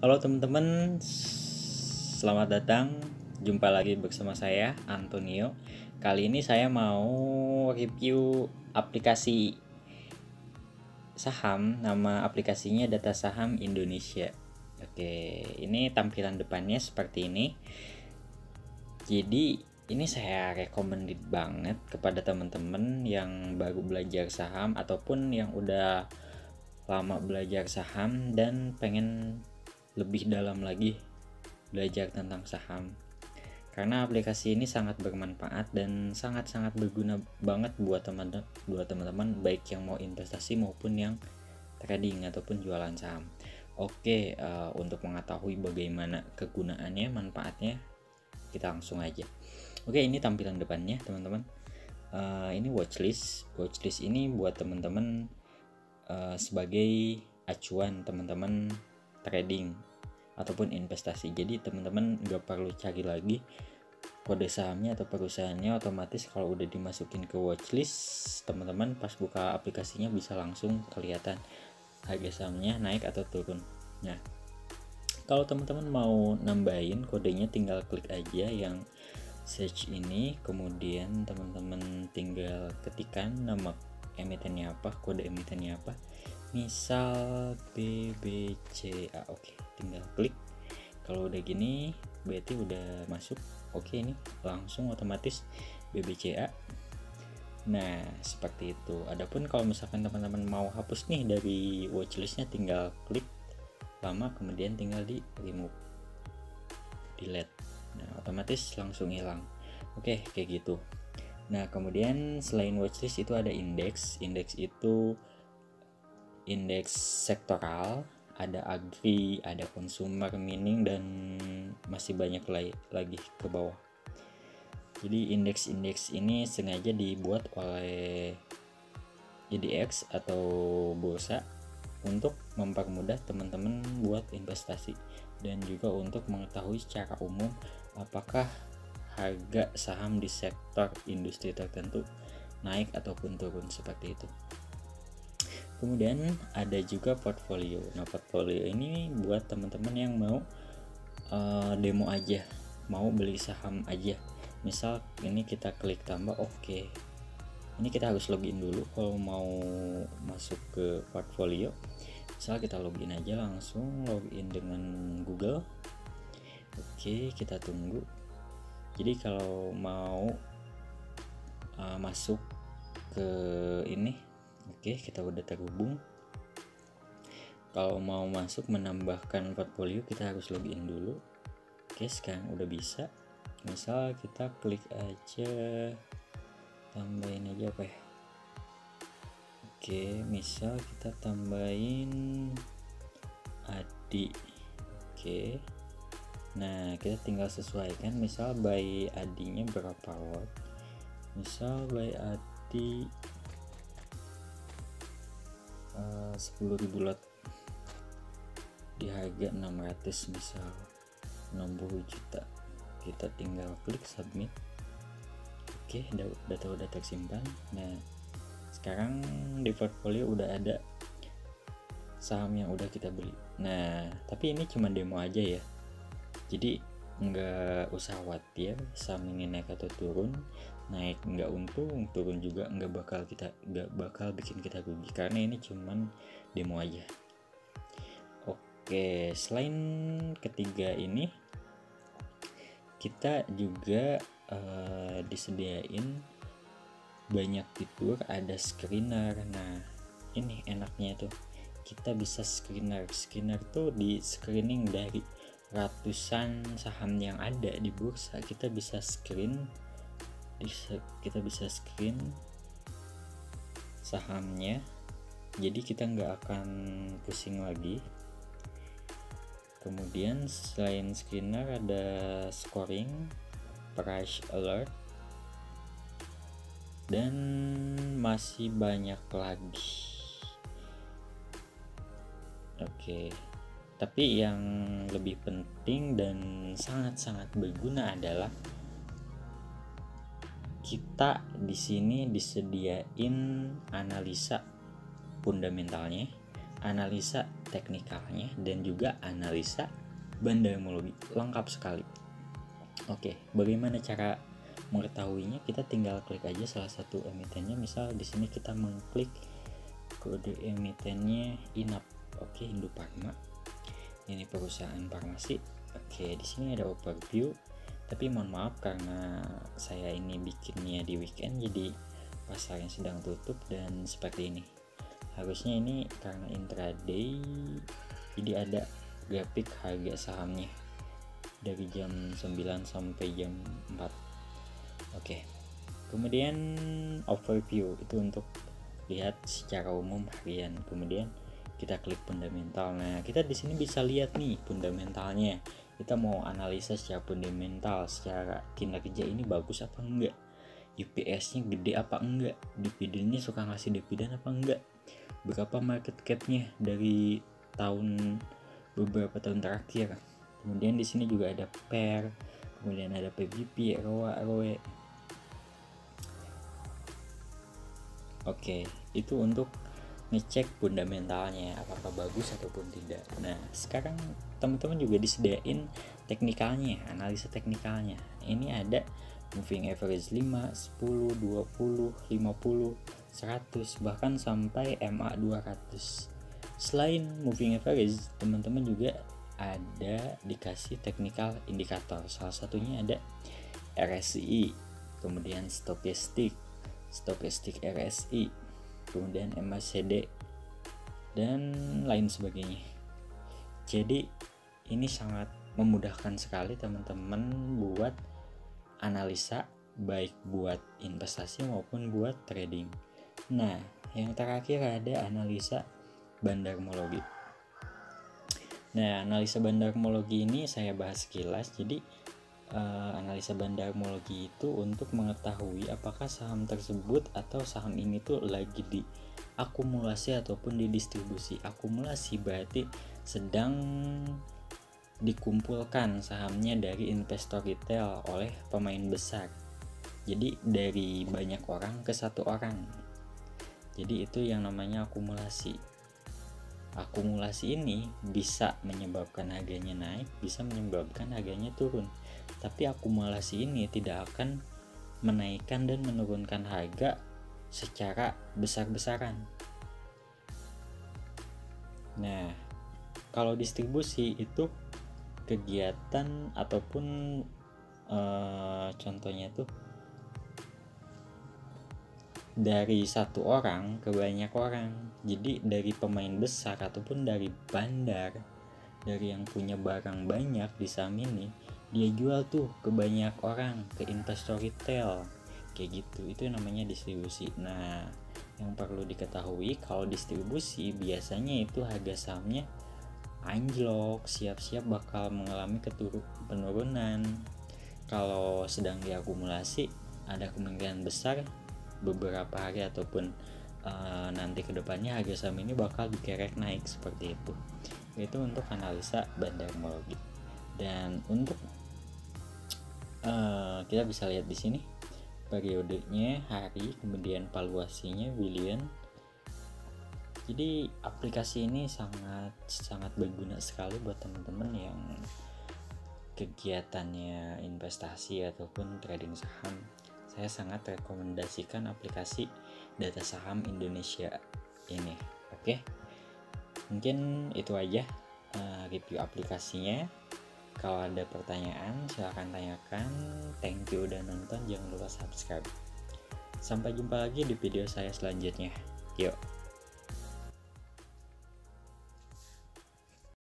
Halo teman-teman, selamat datang. Jumpa lagi bersama saya Antonio. Kali ini saya mau review aplikasi saham. Nama aplikasinya Data Saham Indonesia. Oke, ini tampilan depannya seperti ini. Jadi ini saya recommended banget kepada teman-teman yang baru belajar saham ataupun yang udah lama belajar saham dan pengen lebih dalam lagi belajar tentang saham, karena aplikasi ini sangat bermanfaat dan sangat-sangat berguna banget buat teman-teman baik yang mau investasi maupun yang trading ataupun jualan saham. Oke, untuk mengetahui bagaimana kegunaannya, manfaatnya, kita langsung aja. Oke, ini tampilan depannya teman-teman. Ini watchlist ini buat teman-teman sebagai acuan teman-teman trading ataupun investasi. Jadi teman-teman nggak perlu cari lagi kode sahamnya atau perusahaannya, otomatis kalau udah dimasukin ke watchlist, teman-teman pas buka aplikasinya bisa langsung kelihatan harga sahamnya naik atau turun. Nah, kalau teman-teman mau nambahin kodenya tinggal klik aja yang search ini, kemudian teman-teman tinggal ketikkan nama emitennya apa, kode emitennya apa, misal BBCA. Oke, tinggal klik. Kalau udah gini berarti udah masuk. Oke, ini langsung otomatis BBCA. Nah, seperti itu. Adapun kalau misalkan teman-teman mau hapus nih dari watchlistnya, tinggal klik lama, kemudian tinggal di remove, delete. Nah, otomatis langsung hilang. Oke, kayak gitu. Nah, kemudian selain watchlist itu ada indeks. Indeks itu indeks sektoral, ada agri, ada consumer, mining, dan masih banyak lagi ke bawah. Jadi indeks-indeks ini sengaja dibuat oleh IDX atau bursa untuk mempermudah teman-teman buat investasi dan juga untuk mengetahui secara umum apakah harga saham di sektor industri tertentu naik ataupun turun, seperti itu. Kemudian ada juga portfolio. Nah, portfolio ini buat teman-teman yang mau demo aja, mau beli saham aja. Misal ini kita klik tambah. Oke, ini kita harus login dulu kalau mau masuk ke portfolio. Misal kita login aja, langsung login dengan Google. Oke, kita tunggu. Jadi kalau mau masuk ke ini, oke, kita udah terhubung. Kalau mau masuk menambahkan portfolio, kita harus login dulu. Oke, sekarang udah bisa. Misal kita klik aja, tambahin aja apa ya. Oke, misal kita tambahin Adi. Oke, nah kita tinggal sesuaikan, misal buy Adinya berapa lot. Misal buy Adi 10.000 lot di harga 600, misal 60 juta. Kita tinggal klik submit. Oke, data udah tersimpan. Nah, sekarang di portfolio udah ada saham yang udah kita beli. Nah, tapi ini cuma demo aja ya, jadi nggak usah khawatir saham ini naik atau turun. Naik nggak untung, turun juga nggak bakal bikin kita rugi, karena ini cuman demo aja. Oke, selain ketiga ini kita juga disediain banyak fitur, ada screener. Nah, ini enaknya tuh kita bisa screener tuh di screening dari ratusan saham yang ada di bursa. Kita bisa screen sahamnya, jadi kita nggak akan pusing lagi. Kemudian selain screener ada scoring, price alert, dan masih banyak lagi. Oke, tapi yang lebih penting dan sangat-sangat berguna adalah kita di sini disediain analisa fundamentalnya, analisa teknikalnya dan juga analisa bandarmologi, lengkap sekali. Oke, bagaimana cara mengetahuinya? Kita tinggal klik aja salah satu emitennya. Misal di sini kita mengklik kode emitennya INAP. Oke, Indofarma. Ini perusahaan farmasi. Oke, di sini ada overview. Tapi mohon maaf karena saya ini bikinnya di weekend, jadi pasarnya sedang tutup dan seperti ini. Harusnya ini karena intraday, jadi ada grafik harga sahamnya dari jam 9 sampai jam 4. Oke. Kemudian overview itu untuk lihat secara umum harian. Kemudian kita klik fundamental. Nah, kita di sini bisa lihat nih fundamentalnya. Kita mau analisa secara fundamental, secara kinerja ini bagus apa enggak, EPS-nya gede apa enggak, dividennya suka ngasih dividen apa enggak, berapa market cap-nya dari beberapa tahun terakhir. Kemudian di sini juga ada PER, kemudian ada PBP, ROA, ROE. Oke, itu untuk ngecek fundamentalnya apakah bagus ataupun tidak. Nah, sekarang teman-teman juga disediain teknikalnya, analisa teknikalnya. Ini ada moving average 5, 10, 20, 50, 100, bahkan sampai MA 200. Selain moving average, teman-teman juga ada dikasih technical indikator. Salah satunya ada RSI, kemudian stokastik RSI, kemudian MACD dan lain sebagainya. Jadi ini sangat memudahkan sekali teman-teman buat analisa, baik buat investasi maupun buat trading. Nah, yang terakhir ada analisa bandarmologi. Nah, analisa bandarmologi ini saya bahas sekilas. Jadi analisa bandarmologi itu untuk mengetahui apakah saham tersebut atau saham ini tuh lagi di akumulasi ataupun didistribusi. Akumulasi berarti sedang dikumpulkan sahamnya dari investor retail oleh pemain besar. Jadi dari banyak orang ke satu orang. Jadi itu yang namanya akumulasi. Akumulasi ini bisa menyebabkan harganya naik, bisa menyebabkan harganya turun. Tapi akumulasi ini tidak akan menaikkan dan menurunkan harga secara besar-besaran. Nah, kalau distribusi itu kegiatan ataupun contohnya tuh dari satu orang ke banyak orang. Jadi dari pemain besar ataupun dari bandar, dari yang punya barang banyak di saham ini, dia jual tuh ke banyak orang, ke investor retail kayak gitu. Itu namanya distribusi. Nah, yang perlu diketahui kalau distribusi biasanya itu harga sahamnya anjlok, siap-siap bakal mengalami penurunan. Kalau sedang diakumulasi, ada kemungkinan besar beberapa hari ataupun nanti kedepannya harga saham ini bakal dikerek naik seperti itu. Itu untuk analisa bandarmologi. Dan untuk kita bisa lihat di sini periodenya, hari, kemudian valuasinya billion. Jadi aplikasi ini sangat berguna sekali buat teman-teman yang kegiatannya investasi ataupun trading saham. Saya sangat rekomendasikan aplikasi data saham Indonesia ini. Oke, mungkin itu aja review aplikasinya. Kalau ada pertanyaan silahkan tanyakan. Thank you udah nonton, jangan lupa subscribe. Sampai jumpa lagi di video saya selanjutnya. Yuk.